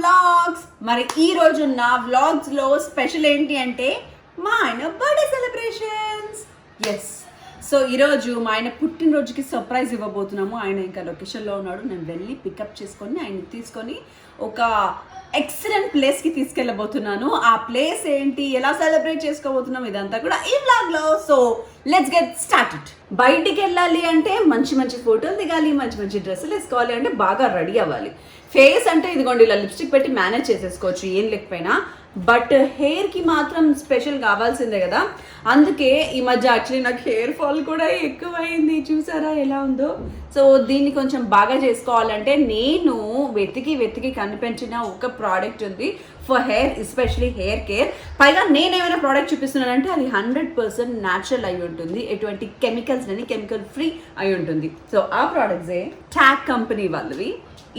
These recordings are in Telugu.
వ్లాగ్స్. మరి ఈ రోజు నా వ్లాగ్స్ లో స్పెషల్ ఏంటి అంటే మా ఆయన బర్త్డే సెలబ్రేషన్స్. ఎస్, సో ఈరోజు మా ఆయన పుట్టినరోజుకి సర్ప్రైజ్ ఇవ్వబోతున్నాము. ఆయన ఇంకా లొకేషన్లో ఉన్నాడు. నేను వెళ్ళి పికప్ చేసుకొని ఆయన తీసుకొని ఒక ఎక్సలెంట్ ప్లేస్కి తీసుకెళ్ళబోతున్నాను. ఆ ప్లేస్ ఏంటి, ఎలా సెలబ్రేట్ చేసుకోబోతున్నాం, ఇదంతా కూడా ఈ వ్లాగ్లో. So let's get started. బయటికి వెళ్ళాలి అంటే మంచి మంచి ఫోటోలు దిగాలి, మంచి మంచి డ్రెస్సులు వేసుకోవాలి, అంటే బాగా రెడీ అవ్వాలి. ఫేస్ అంటే ఇదిగోండి ఇలా లిప్స్టిక్ పెట్టి మేనేజ్ చేసేసుకోవచ్చు ఏం లేకపోయినా, బట్ హెయిర్కి మాత్రం స్పెషల్ కావాల్సిందే కదా. అందుకే ఈ మధ్య యాక్చువల్లీ నాకు హెయిర్ ఫాల్ కూడా ఎక్కువైంది. చూసారా ఎలా ఉందో. సో దీన్ని కొంచెం బాగా చేసుకోవాలంటే నేను వెతికి కనిపించిన ఒక ప్రోడక్ట్ ఉంది for hair, especially hair care. పైగా నేను ఏమైనా ప్రోడక్ట్ చూపిస్తున్నానంటే అది 100% న్యాచురల్ అయి ఉంటుంది, ఎటువంటి కెమికల్స్ అని, కెమికల్ ఫ్రీ అయి ఉంటుంది. సో ఆ ప్రోడక్ట్సే టాక్ కంపెనీ వాళ్ళవి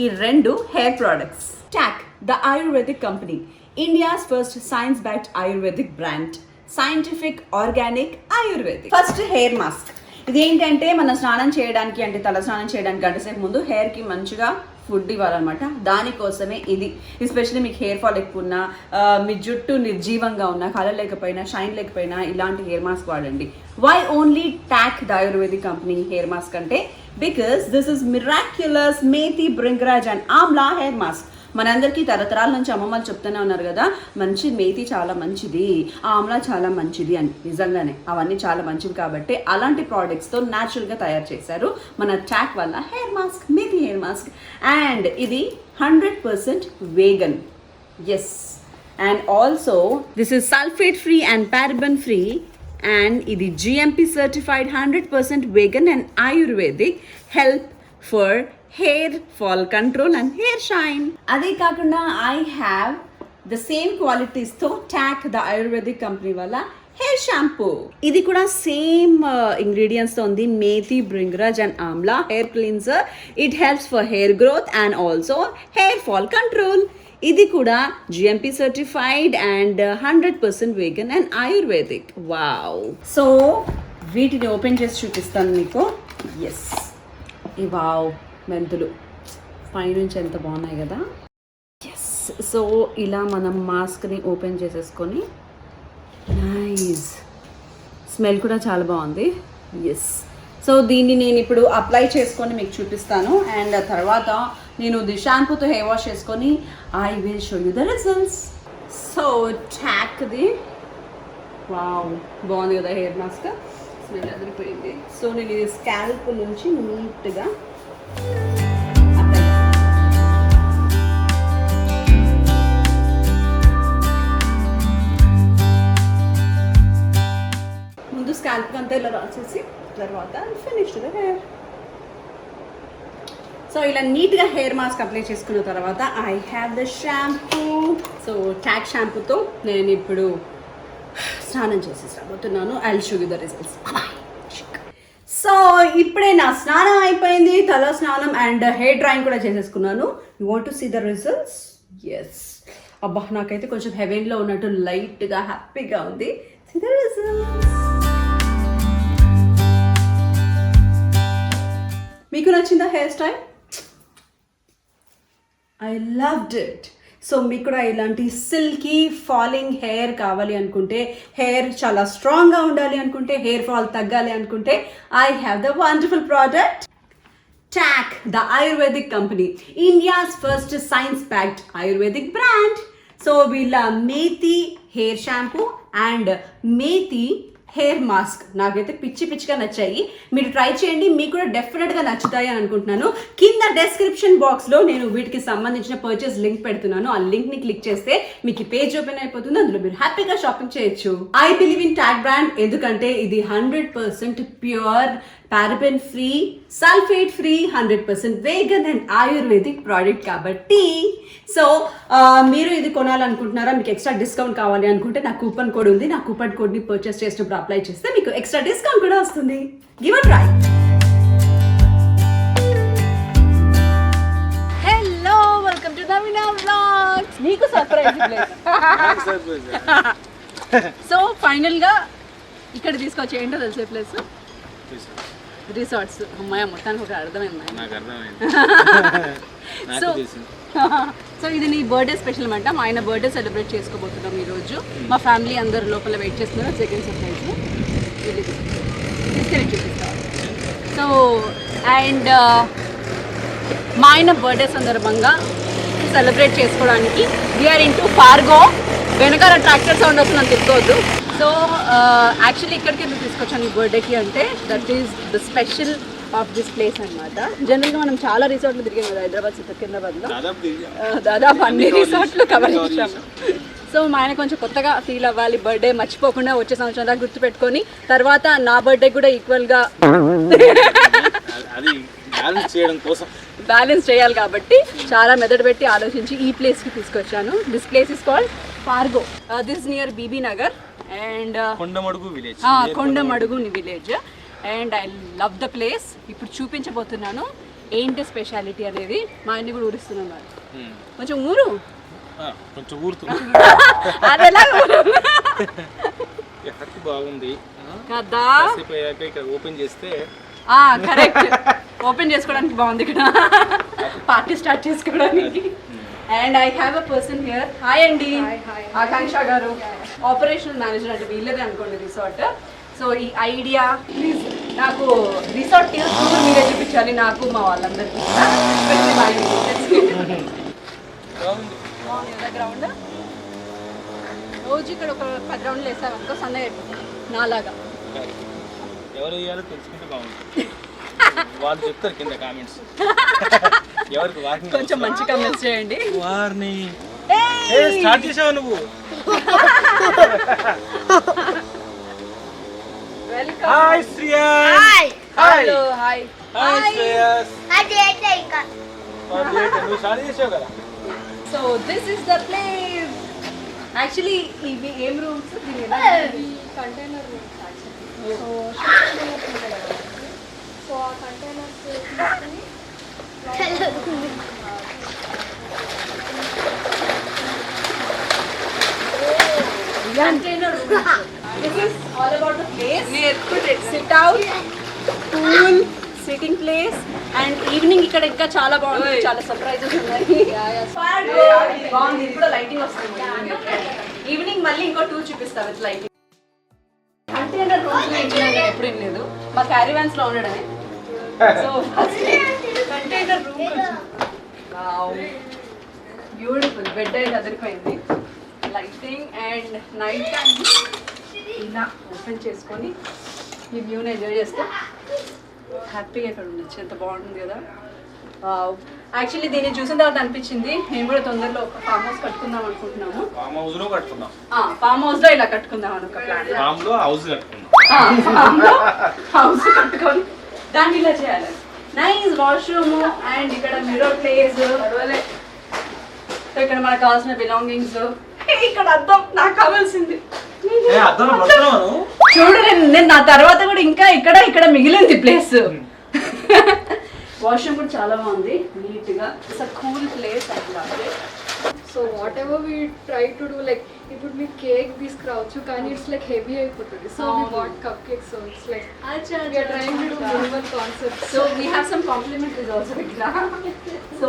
ఈ రెండు hair products. Talk the Ayurvedic company, India's first science-backed Ayurvedic brand, scientific, organic, Ayurvedic. First hair mask. ఇది ఏంటంటే మనం స్నానం చేయడానికి, అంటే తల స్నానం చేయడానికి గంటసేపు ముందు హెయిర్కి మంచిగా ఫుడ్ ఇవ్వాలన్నమాట. దానికోసమే ఇది. ఎస్పెషల్లీ మీకు హెయిర్ ఫాల్ ఎక్కువ ఉన్నా, మీ జుట్టు నిర్జీవంగా ఉన్నా, కలర్ లేకపోయినా, షైన్ లేకపోయినా ఇలాంటి హెయిర్ మాస్క్ వాడండి. Why only TAC the Ayurvedic company hair mask అంటే, because this is miraculous methi bhringraj and amla hair mask. మనందరికీ తరతరాల నుంచి అమ్మమ్మలు చెప్తూనే ఉన్నారు కదా, మంచి మేథి చాలా మంచిది, ఆమ్లా చాలా మంచిది అని. నిజంగానే అవన్నీ చాలా మంచివి కాబట్టి అలాంటి ప్రోడక్ట్స్తో న్యాచురల్గా తయారు చేశారు మన టాక్ వల్ల hair mask, methi hair mask. And ఇది 100% vegan. Yes, and also this is sulphate free and paraben free. And ఇది GMP certified 100% vegan and Ayurvedic, help for hair fall control and hair shine. అదే కాకుండా ఐ హ్యావ్ ద సేమ్ క్వాలిటీస్తో టాక్ ద ఆయుర్వేదిక్ కంపెనీ వల్ల హెయిర్ షాంపూ. ఇది కూడా సేమ్ ఇంగ్రీడియంట్స్తో ఉంది, methi bhringraj and amla hair cleanser. It helps for hair growth and also hair fall control. ఇది కూడా GMP certified and 100% vegan and ayurvedic. Wow. So వీటిని ఓపెన్ చేసి చూపిస్తాను మీకు. ఎస్, ఈ వావ్ మెంతులు పైనుంచి ఎంత బాగున్నాయి కదా. ఎస్, సో ఇలా మనం మాస్క్ని ఓపెన్ చేసేసుకొని, నైస్ స్మెల్ కూడా చాలా బాగుంది. ఎస్, సో దీన్ని నేను ఇప్పుడు అప్లై చేసుకొని మీకు చూపిస్తాను. అండ్ తర్వాత నేను ఇది షాంపూతో హెయిర్ వాష్ చేసుకొని I will show you the results. So టాక్ది వావ్ బాగుంది కదా హెయిర్ మాస్క్, స్మెల్ అదిరిపోయింది. సో నేను ఇది స్కాల్ప్ నుంచి నీట్గా ముందు స్కాల్ప్ అంతా ఇలా రాసేసి తర్వాత ఫినిష్ ద హెయిర్. సో ఇలా నీట్గా హెయిర్ మాస్క్ అప్లై చేసుకున్న తర్వాత I have the shampoo. So TAC షాంపూతో నేను ఇప్పుడు స్నానం చేసేసి రాబోతున్నాను. I will show you the results. So ఇప్పుడే నా స్నానం అయిపోయింది, తల స్నానం అండ్ హెయిర్ డ్రాయింగ్ కూడా చేసేసుకున్నాను. You want to see the results? Yes, అబ్బా నాకైతే కొంచెం హెవెన్లో ఉన్నట్టు లైట్గా హ్యాపీగా ఉంది. See the results. మీకు నచ్చిందా hair style? I loved it. So మీకు కూడా ఇలాంటి సిల్కీ ఫాలింగ్ హెయిర్ కావాలి అనుకుంటే, హెయిర్ చాలా స్ట్రాంగ్గా ఉండాలి అనుకుంటే, హెయిర్ ఫాల్ తగ్గాలి అనుకుంటే, I have the wonderful product TAC the Ayurvedic company, India's first science packed Ayurvedic brand. So వీళ్ళ methi hair shampoo and methi hair mask నాకైతే పిచ్చిగా నచ్చాయి. మీరు ట్రై చేయండి, మీకు కూడా డెఫినెట్గా నచ్చుతాయి అని అనుకుంటున్నాను. కింద డెస్క్రిప్షన్ బాక్స్లో నేను వీటికి సంబంధించిన పర్చేస్ లింక్ పెడుతున్నాను. ఆ లింక్ని క్లిక్ చేస్తే మీకు పేజ్ ఓపెన్ అయిపోతుంది, అందులో మీరు హ్యాపీగా షాపింగ్ చేయొచ్చు. I believe in TAC brand, ఎందుకంటే ఇది 100% pure, paraben free, sulphate free, 100% vegan and ayurvedic product కాబట్టి. సో మీరు ఇది కొనాలనుకుంటున్నారా, మీకు ఎక్స్ట్రా డిస్కౌంట్ కావాలి అనుకుంటే నా కూపన్ కోడ్ ఉంది. నా కూపన్ కోడ్ని పర్చేస్ చేసినప్పుడు అప్లై చేస్తే మీకు ఎక్స్ట్రా డిస్కౌంట్ కూడా వస్తుంది. Give a try. Hello, welcome to Naveena vlogs. మీకు సర్ప్రైజ్. సో ఫైనల్గా ఇక్కడ తీసుకొచ్చి ఏంటో తెలిసే ప్లేస్ రిసార్ట్స్. అమ్మాయి మొత్తానికి ఒక అర్థమైంది. సో సో ఇది నీ బర్త్డే స్పెషల్ అనమాట. మా ఆయన బర్త్డే సెలబ్రేట్ చేసుకోబోతున్నాం ఈరోజు. మా ఫ్యామిలీ అందరు లోపల వెయిట్ చేస్తున్నారు. సెకండ్ సర్ప్రైజ్ తీసుకెళ్ళి చూపిస్తాం. సో అండ్ మా ఆయన బర్త్డే సందర్భంగా సెలబ్రేట్ చేసుకోవడానికి వీఆర్ ఇన్ టు ఫార్గో. వెనకాల ట్రాక్టర్ సౌండ్ వస్తుందని తిప్పుకోవద్దు. సో యాక్చువల్లీ ఇక్కడికి ఎందుకు తీసుకొచ్చాను ఈ బర్త్డేకి అంటే that is the special of this place అనమాట. జనరల్గా మనం చాలా రిసార్ట్లు తిరిగాం కదా హైదరాబాద్ సికింద్రాబాద్లో, దాదాపు అన్ని రిసార్ట్లు కవర్ చేసాము. సో మా ఆయన కొంచెం కొత్తగా ఫీల్ అవ్వాలి, బర్త్డే మర్చిపోకుండా వచ్చే సంవత్సరం దాకా గుర్తుపెట్టుకొని తర్వాత నా బర్త్డే కూడా ఈక్వల్గా బ్యాలెన్స్ చేయాలి కాబట్టి చాలా మెదడు పెట్టి ఆలోచించి ఈ ప్లేస్కి తీసుకొచ్చాను. This place is called Fargo. This near BB Nagar and Kondamadugu village. And I love the place. ఇప్పుడు చూపించబోతున్నాను ఏంటి స్పెషాలిటీ అనేది. మా ఆయన్ని కూడా ఊరిస్తున్నాను. కొంచెం ఊరు అది ఎలా బాగుంది కదా. ఓపెన్ చేస్తే కరెక్ట్, ఓపెన్ చేసుకోవడానికి బాగుంది ఇక్కడ, పార్టీ స్టార్ట్ చేసుకోవడానికి. And I have a person here. Hi అండి, ఆకాంక్ష గారు, ఆపరేషనల్ మేనేజర్ అంటే వీళ్ళదే అనుకోండి రిసార్ట్. సో ఈ ఐడియా ప్లీజ్ నాకు రిసార్ట్ టూర్ మీరే చూపించాలి, నాకు మా వాళ్ళందరికీ. గ్రౌండ్ రోజు ఇక్కడ ఒక 10 రౌండ్లు వేసామనుకో సందే నాలాగా. ఎవరు వేయాలో తెలుసుకుంటే బాగుంటుంది. వాళ్ళు చెప్తారు కింద కామెంట్స్. ఎవరికి వాకింగ్ కొంచెం మంచి కామెంట్స్ చేయండి. వార్ని స్టార్ట్ చేసావు నువ్వు. Welcome. Hi Shreyas. Hi hello. Hi hi Shreyas. నువ్వు స్టార్ట్ చేసావు కదా. So this is the place. Actually ఇవి ఏం rooms? Container rooms actually. So ఆ కంటైనర్స్ తీసుకొని container rooms. This is all about the place. Sit out, cool, sitting place. And evening ఇక్కడ ఇంకా చాలా బాగుంది, చాలా సర్ప్రైజెస్ ఉన్నాయి. బాగుంది, ఇప్పుడు లైటింగ్ వస్తుంది. ఈవినింగ్ మళ్ళీ ఇంకో టూర్ చూపిస్తా విత్ లైటింగ్. కంటైనర్ రూమ్స్ ఎప్పుడు ఏం లేదు, మా క్యారీవాన్స్ లో ఉండడమే. So first container room beautiful. Bed అయితే అదిరిపోయింది. లైటింగ్ అండ్ నైట్ టైం ఇలా ఓపెన్ చేసుకొని ఈ వ్యూని ఎంజాయ్ చేస్తే హ్యాపీగా ఇక్కడ ఉండొచ్చు. ఎంత బాగుంటుంది కదా. యాక్చువల్లీ దీన్ని చూసిన తర్వాత అనిపించింది మేము కూడా తొందరలో ఒక ఫామ్ హౌస్ కట్టుకుందాం అనుకుంటున్నాము. ఫామ్ హౌస్ లో కట్టుకుందాం. ఫామ్ హౌస్ లో ఇలా కట్టుకుందాం అని ఒక ప్లాన్. ఫామ్ లో హౌస్ కట్టుకుందాం. ఫామ్ లో హౌస్ కట్టుకొని దాన్ని ఇలా చేయాలి. నైస్ వాష్రూమ్ అండ్ ఇక్కడ మిర్రర్ ప్లేస్. ఇక్కడ మనకు కావాల్సిన బిలాంగింగ్స్. ఇక్కడ అద్దం నాకు కావాల్సింది. చూడు నేను నా తర్వాత కూడా ఇంకా ఇక్కడ మిగిలింది ప్లేస్. వాష్రూమ్ కూడా చాలా బాగుంది, నీట్ గా. It's a cool place. So whatever we try to do like ఇప్పుడు మీ కేక్ తీసుకురావచ్చు కానీ ఇట్స్ లైక్ హెవీ అయిపోతుంది. So we want cupcake. So it's like we are trying to do minimal concept. So we have some complimentaries also ఇక్కడ. So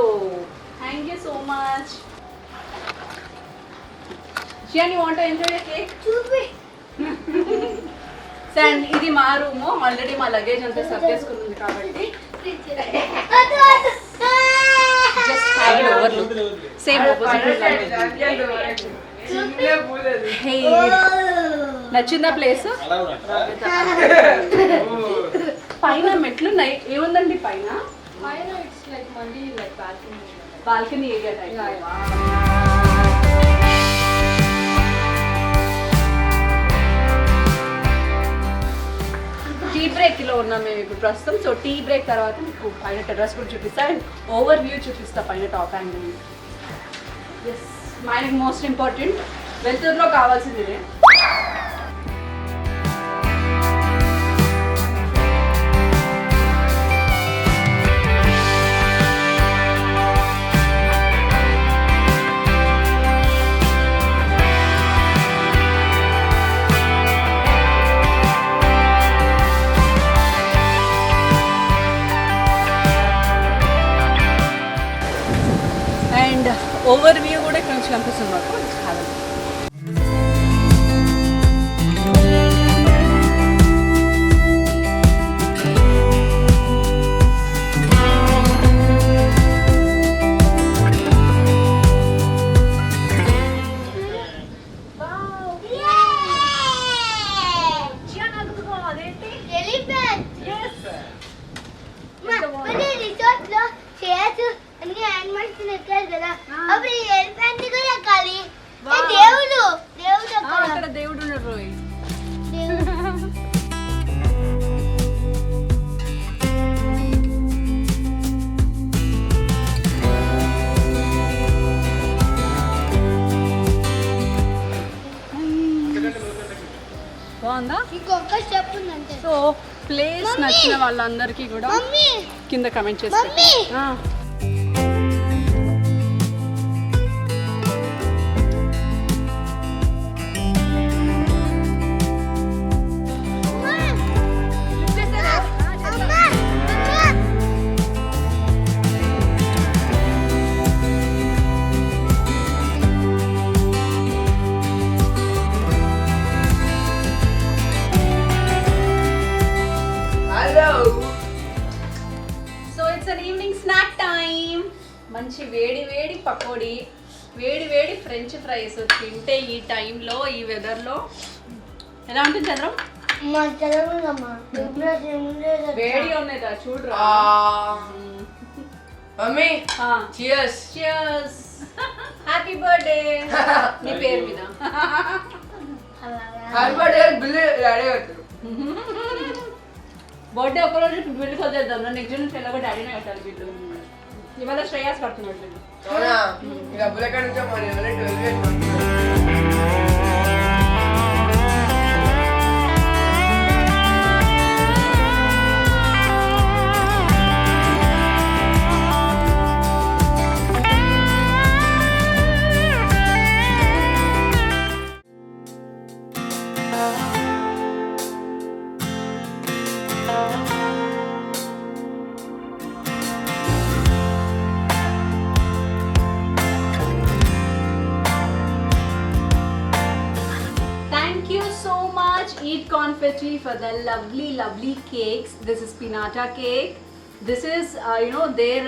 thank you so much. Shian, you want to enjoy a cake? And ఇది మా రూము. ఆల్రెడీ మా లగేజ్ అంతా సర్వ్ చేసుకుంది కాబట్టి just have it overlook. Same opposite. Hey, నచ్చిందా ప్లేస్? పైన మెట్లు ఏముందండి పైన? పైన ఇట్స్ లైక్ మళ్ళీ like balcony area type. Tea బ్రేక్లో ఉన్నాం మేము ఇప్పుడు ప్రస్తుతం. సో టీ బ్రేక్ తర్వాత మీకు పైన టెర్రస్ కూడా చూపిస్తా అండ్ ఓవర్ వ్యూ చూపిస్తా పైన టాప్ యాంగిల్. ఎస్, మనకి మోస్ట్ ఇంపార్టెంట్ వెళ్తురులో కావాల్సింది ఇదే. ఇక్కడ నుంచి కనిపిస్తుంది మాకు. చాలా అక్కడ దేవుడు ఉన్నాడు రోయ్. బాగుందా? ఇంకొక స్టెప్ ఉందంటే. సో ప్లేస్ నచ్చిన వాళ్ళందరికీ కూడా కింద కమెంట్ చేసి so it's an evening snack time. మంచి వేడి వేడి పకోడీ, వేడి వేడి ఫ్రెంచ్ ఫ్రైస్ తింటే ఈ టైంలో ఈ వెదర్లో ఎలా ఉంటుంది చంద్రం? వేడి ఉన్నదా చూడరా mummy cheers cheers. Happy birthday నీ పేరు మీద. హ్యాపీ బర్త్డే బిల్లు రెడీ అవుతారు. బర్త్డే ఒకరోజు బిల్లు చదివేద్దాం. నెక్స్ట్ నుంచి ఎలాగో డాడీనే కట్టాలి బిల్లు. ఇవాళ శ్రేయాస్ కడుతున్నాడు బిల్లు. అవునా? ఈ డబ్బులు ఎక్కడి నుంచో మరి 12 Thank you so much Eat Confetti for the lovely cakes. This is Pinata cake. This is their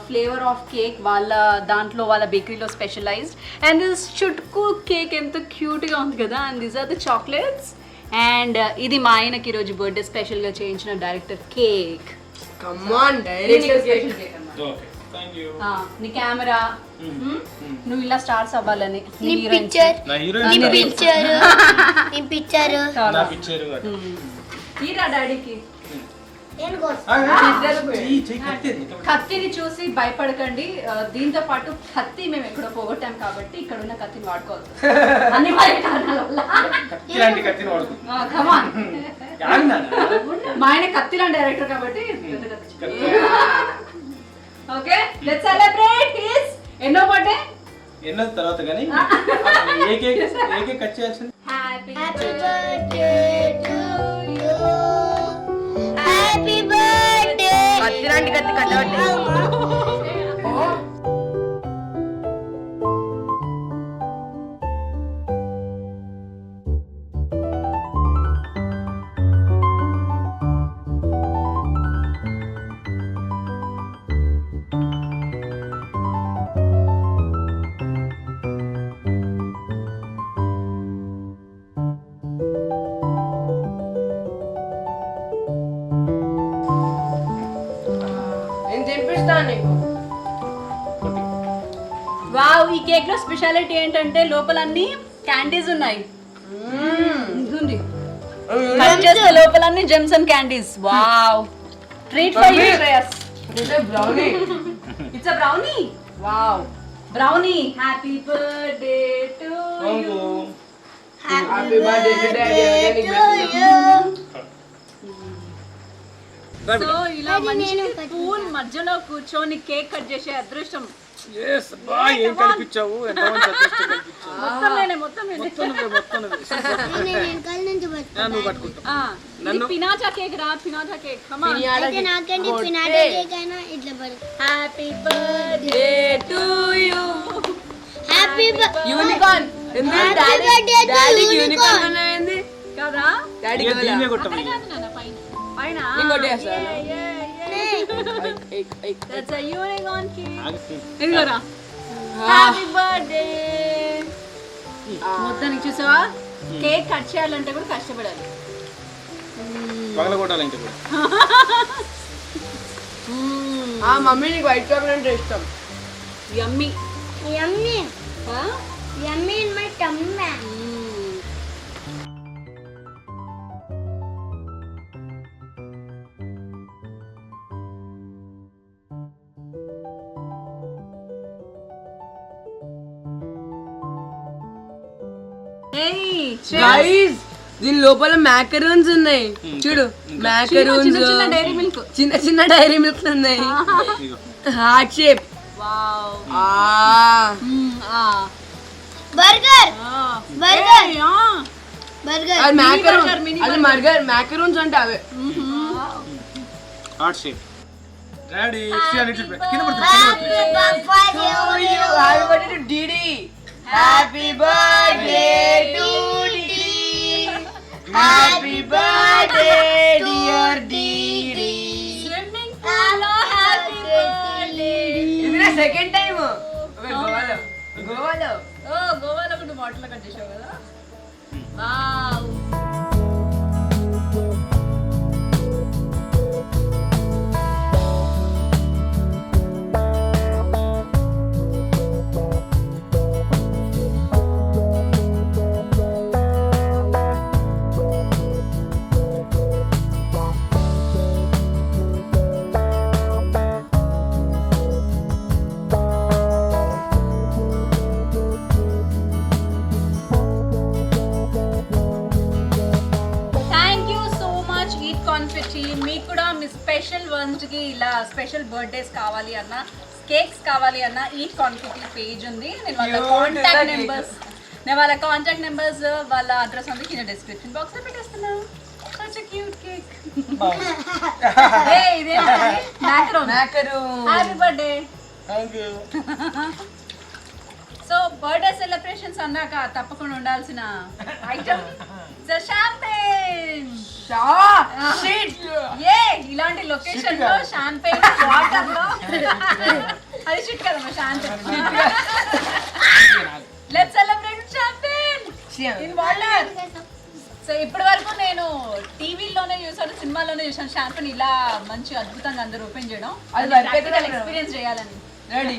flavor of cake. Walla dantlo walla bakery lo specialized. And this chutku cake ento cute ga undi kada. And these are the chocolates. And idi ma ayinaki roju birthday special ga cheyinchina director cake. Come on, director cake. Okay thank యూ. నీ కెమెరా నువ్వు ఇలా స్టార్స్ అవ్వాలని నీ పిక్చర్ నా నీ హీరోయిన్ పిక్చర్ నీ పిక్చర్ నా పిక్చర్ తీరా డాడీకి కత్తిని చూసి భయపడకండి. దీంతో పాటు కత్తి మేము ఎక్కడో పోగొట్టాం కాబట్టి ఇక్కడ ఉన్న కత్తిని వాడుకోవచ్చు. అన్ని కారణాల వల్ల ఇలాంటి కత్తిని వాడుకుంటా. Come on. మా ఆయన కత్తి లాంటి డైరెక్టర్ కాబట్టి ఓకే లెట్స్ సెలబ్రేట్ హిస్ ఎన్నో బర్త్డే. ఎన్నో తర్వాత కానీ ఏకే కట్ చేయాల్సింది. Happy birthday to you happy birthday కత్తిలాంటి కత్తి కట్టవట్టే. నేను తినిపిస్తాను నీకు. వావ్ ఈ కేక్ లో స్పెషాలిటీ ఏంటంటే లోపల అన్ని క్యాండీస్ ఉన్నాయి. ఉంది కట్ చేస్తే లోపల అన్ని gems and candies. Wow treat for you Shreyas. ఇదే brownie. It's a brownie. Wow brownie. Happy birthday to you. Happy birthday to daddy. So ఇలా మంచి పూల్ మధ్యలో కూర్చొని కేక్ కట్ చేసే అదృష్టం yes బా ఏం కనిపించావు ఎంతమంది అదృష్టం కనిపించావు. మొత్తం నేనే మొత్తం మొత్తం నువ్వు పట్టుకుంటావు. ఇది పినాటా కేక్ రా. Piñata cake come on. అయితే నాకండి పినాటా కేక్ అయినా ఇట్లా పడు. Happy birthday to you. Happy happy unicorn birthday to డాడీకి unicorn. యూనికార్న్ అన్నది కదా డాడీ ఇక దీన్నే కొట్టం అక్కడ ఇక. కాదు నాన్న, పైన పైన ఇంకోటి వేస్తాను. That's a unicorn cake. ఆగు. ఇదిగోరా హ్యాపీ బర్త్డే మొత్తానికి చూసావా కేక్ కట్ చేయాలంటే కూడా కష్టపడాలి. పగలగొట్టాలి ఇంకా కూడా. ఆ మమ్మీ నీకు వైట్ చాక్లెట్ అంటే ఇష్టం. యమ్మీ యమ్మీ యమ్మీ ఇన్ మై టమ్మీ. గైస్ దీని లోపల మ్యాకరూన్స్ ఉన్నాయి చూడు, మ్యాకరూన్స్ చిన్న డైరీ మిల్క్. చిన్న చిన్న డైరీ మిల్క్ ఉన్నాయి, ఇగో. Heart shape. Wow burger burger burger. అది మ్యాకరూన్, burger, mini అది మ్యాకరూన్స్ అంటే అవే. Heart shape. Daddy extra little bit. కింద పడుతుంది, కింద పడుతుంది. Happy birthday to DD. Happy birthday to DD. Happy birthday dear DD. Swimming pool లో హ్యాపీ బర్త్డే. ఇది నా సెకండ్ టైం గోవాలో. గోవాలో ఓ గోవాలో కూడా బాటిల్ కట్ చేసావు కదా. వావ్ కాన్ఫెటీ. మీకు కూడా మీ స్పెషల్ వన్స్కి ఇలా స్పెషల్ బర్త్డేస్ కావాలి అన్న, కేక్స్ కావాలి అన్న ఈట్ కాన్ఫెటీ పేజ్ ఉంది. నేను వాళ్ళ కాంటాక్ట్ నెంబర్స్ వాళ్ళ అడ్రస్ ఉంది కింద డిస్క్రిప్షన్ బాక్స్ లో పెట్టేస్తున్నాను. Such a cute cake. Hey, ఇదే macaron. Happy birthday. Thank you. So birthday celebrations అన్నాక తప్పకుండా ఉండాల్సిన ఐటమ్ షాంపెయిన్. ఇలాంటి లొకేషన్ లో షాంపెయిన్ వాటర్ లో అది షిట్ కదమ్మా champagne. Let's celebrate champagne in water. So ఇప్పటి వరకు నేను టీవీలోనే చూసాను, సినిమాలోనే చూసాను షాంపెయిన్ ఇలా మంచి అద్భుతంగా అందరూ ఓపెన్ చేయడం. అది ఎక్స్పీరియన్స్ చేయాలని. రెడీ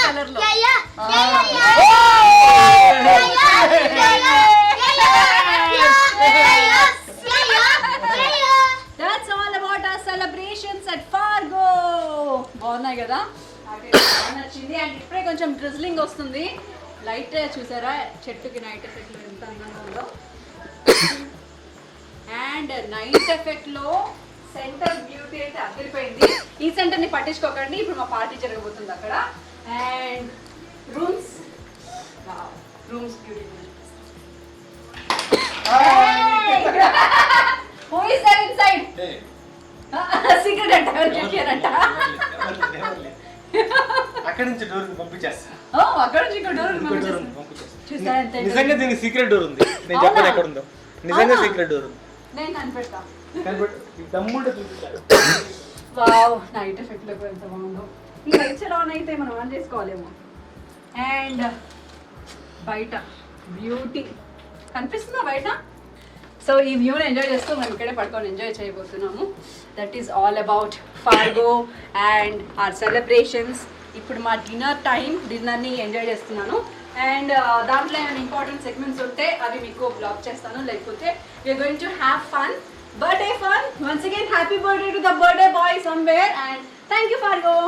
కలర్ లో That's all about our celebrations at Fargo. బాగున్నాయి కదా, నచ్చింది. అండ్ ఇప్పుడే కొంచెం డ్రిజ్లింగ్ వస్తుంది, లైట్ చూసారా చెట్టుకి నైట్ ఎఫెక్ట్ ఎంత అందంగా ఉందో. అండ్ నైట్ ఎఫెక్ట్ లో సెంటర్ బ్యూటీ అయితే అదిరిపోయింది. ఈ సెంటర్ ని పట్టించుకోకండి, ఇప్పుడు మా పార్టీ జరగబోతుంది అక్కడ. And rooms beauty. Who is there inside? Hey. Secret అంట, ఎవరు చెప్పారంట. అక్కడి నుంచి డోర్ పంపించేస్తా. ఓ అక్కడ నుంచి ఇంకో డోర్ ఇంకో డోర్ పంపించేస్తా. చూసారా ఎంత నిజంగా దీనికి సీక్రెట్ డోర్ ఉంది, నేను చెప్పాను ఎక్కడ ఉందో. నిజంగా సీక్రెట్ డోర్ ఉంది. నేను కనిపెడతా. కనిపెట్టు, ఈ దమ్ముంటే చూపిస్తాడు. వావ్, నైట్ ఎఫెక్ట్ లో ఎంత బాగుందో. ఈ లైట్స్ ఎలా అయితే మనం ఆన్ చేసుకోవాలేమో. అండ్ బయట బ్యూటీ కనిపిస్తుందా బయట? సో ఈ వ్యూని ఎంజాయ్ చేస్తూ మేము ఇక్కడే పడుకొని ఎంజాయ్ చేయబోతున్నాము. That is all about Fargo and our celebrations. ఇప్పుడు మా డిన్నర్ టైం, డిన్నర్ని ఎంజాయ్ చేస్తున్నాను. అండ్ దాంట్లో ఏమైనా ఇంపార్టెంట్ సెగ్మెంట్స్ ఉంటే అవి మీకు బ్లాక్ చేస్తాను, లేకపోతే we are going to have fun, birthday fun. Once again happy birthday to the birthday boy somewhere and thank you ఫార్గో.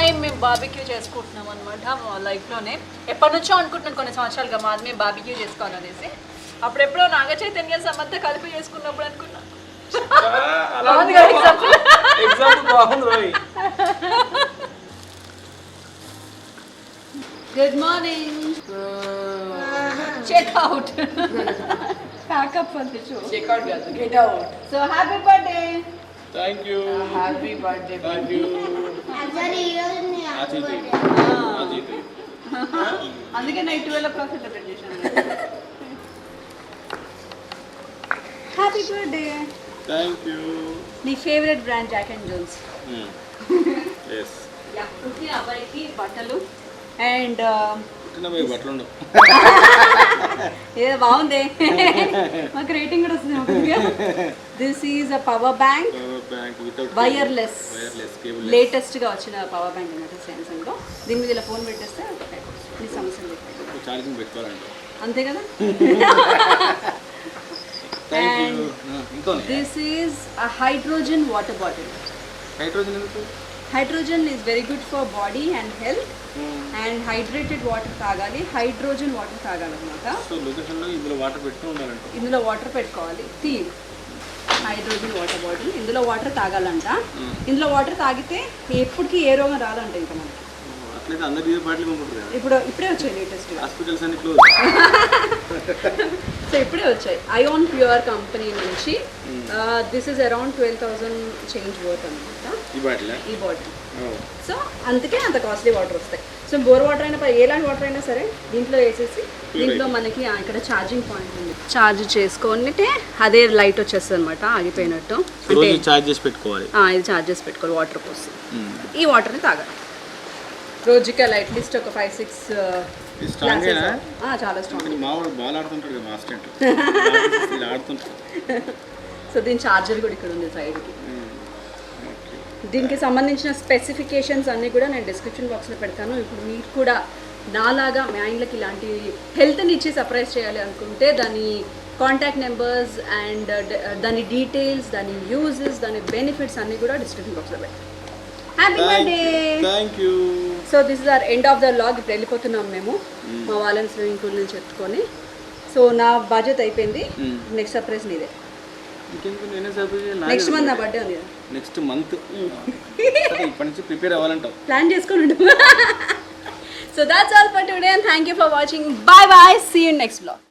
టైం మేము బార్బిక్యూ చేసుకుంటున్నాం అనమాట మా లైఫ్లోనే. ఎప్పటి నుంచో అనుకుంటున్నాను కొన్ని సంవత్సరాలుగా మాది మేము బార్బిక్యూ చేసుకోవాలనేసి. అప్పుడెప్పుడో నాగ చైతన్య సమంత కలిపి చేసుకున్నప్పుడు అనుకున్నాను. ఎగ్జాంపుల్ బాగుంది రోయ్. Good morning. చెక్అవుట్. ప్యాకప్ అంతే షో. చెక్అవుట్ కాదు, get out. So happy birthday. Thank you. Happy birthday. Thank you. Actually ఈరోజు నీ అందుకే నైట్ 12 సెలబ్రేట్ చేశాను. హ్యాపీ బర్త్డే. థ్యాంక్ యూ. నీ favourite brand Jack and Jones. Yes. పుట్టిన అబ్బాయికి బట్టలు అండ్ పుట్టిన పోయి బట్టలు ఉండవు. ఏదో బాగుంది. మాకు రేటింగ్ కూడా వస్తుంది. This is a power bank wireless లేటెస్ట్గా వచ్చిన పవర్ బ్యాంక్ అనమాట సామ్సంగ్లో. దీని మీద ఇలా ఫోన్ పెట్టేస్తే నీ సమస్యలు పెట్టాయి. ఛార్జింగ్ పెట్టుకోవాలండి. అంతే కదా. Thank you. This is a hydrogen water bottle. Hydrogen ఎందుకు? Hydrogen is very good for body and health. And hydrated water తాగాలి, హైడ్రోజన్ వాటర్ తాగాలన్నమాట. సో లొకేషన్లో ఇందులో వాటర్ పెట్టుకుని ఉండాలంట. ఇందులో వాటర్ పెట్టుకోవాలి. Hydrogen water bottle. ఇందులో వాటర్ తాగాలంట. ఇందులో వాటర్ తాగితే ఎప్పటికీ ఏ రోగం రాదంట ఇంకా మనకి. అట్లయితే అందరి బాటిల్ కొనుక్కుంటారు. ఇప్పుడే వచ్చాయి లేటెస్ట్గా. హాస్పిటల్స్ అన్ని క్లోజ్. సో ఇప్పుడే వచ్చాయి ఐఆన్ ప్యూర్ కంపెనీ నుంచి. This is around 12,000 change worth అనమాట ఈ బాటిల్. సో అందుకే అంత కాస్ట్లీ వాటర్ వస్తాయి. సో బోర్ వాటర్ అయినా ఎలాంటి వాటర్ అయినా సరే దీంట్లో వేసేసి దీంట్లో మనకి ఇక్కడ ఛార్జింగ్ పాయింట్ ఉంది. ఛార్జ్ చేసుకుంటే అదే లైట్ వచ్చేస్తుంది అనమాట ఆగిపోయినట్టు. అంటే ఛార్జ్ చేసి పెట్టుకోవాలి. ఇది ఛార్జ్ చేసి పెట్టుకోవాలి వాటర్ కోసం. ఈ వాటర్ని తాగాలి రోజుకి అలా అట్లీస్ట్ ఒక 5-6 చాలా స్ట్రాంగ్. మావాడు బాల్ ఆడుతుంటాడు కదా, మా అసిస్టెంట్ ఇలా ఆడుతుంటాడు. సో దీని ఛార్జర్ కూడా ఇక్కడ ఉంది సైడ్కి. దీనికి సంబంధించిన స్పెసిఫికేషన్స్ అన్నీ కూడా నేను డిస్క్రిప్షన్ బాక్స్లో పెడతాను. ఇప్పుడు మీరు కూడా నాలాగా మీ ఆయనకి ఇలాంటి హెల్త్ని ఇచ్చి సర్ప్రైజ్ చేయాలి అనుకుంటే దాని కాంటాక్ట్ నెంబర్స్ అండ్ దాని డీటెయిల్స్, దాని యూజెస్, దాని బెనిఫిట్స్ అన్నీ కూడా డిస్క్రిప్షన్ బాక్స్లో పెడతాను. Happy birthday. Thank you. So this is our end of the vlog. ఇప్పుడు వెళ్ళిపోతున్నాం మేము మా వాళ్ళని స్విమ్మింగ్ పూల్ నుంచి ఎత్తుకొని. సో నా బాధ్యత అయిపోయింది. నెక్స్ట్ సర్ప్రైజ్ నీదే. నెక్స్ట్ మంత్ నా బర్త్డే ఉంది. నెక్స్ట్ మంత్ ఇప్పటి నుంచి ప్రిపేర్ అవ్వాలంటావు. ప్లాన్ చేసుకొని ఉండు. So that's all for today and thank you for watching. Bye bye. See you next vlog.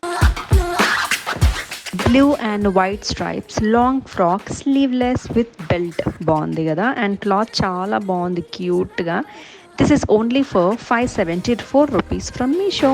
Blue and white stripes long frock sleeveless with belt బాగుంది కదా. అండ్ క్లాత్ చాలా బాగుంది, క్యూట్గా. This is only for 574 rupees from Meesho.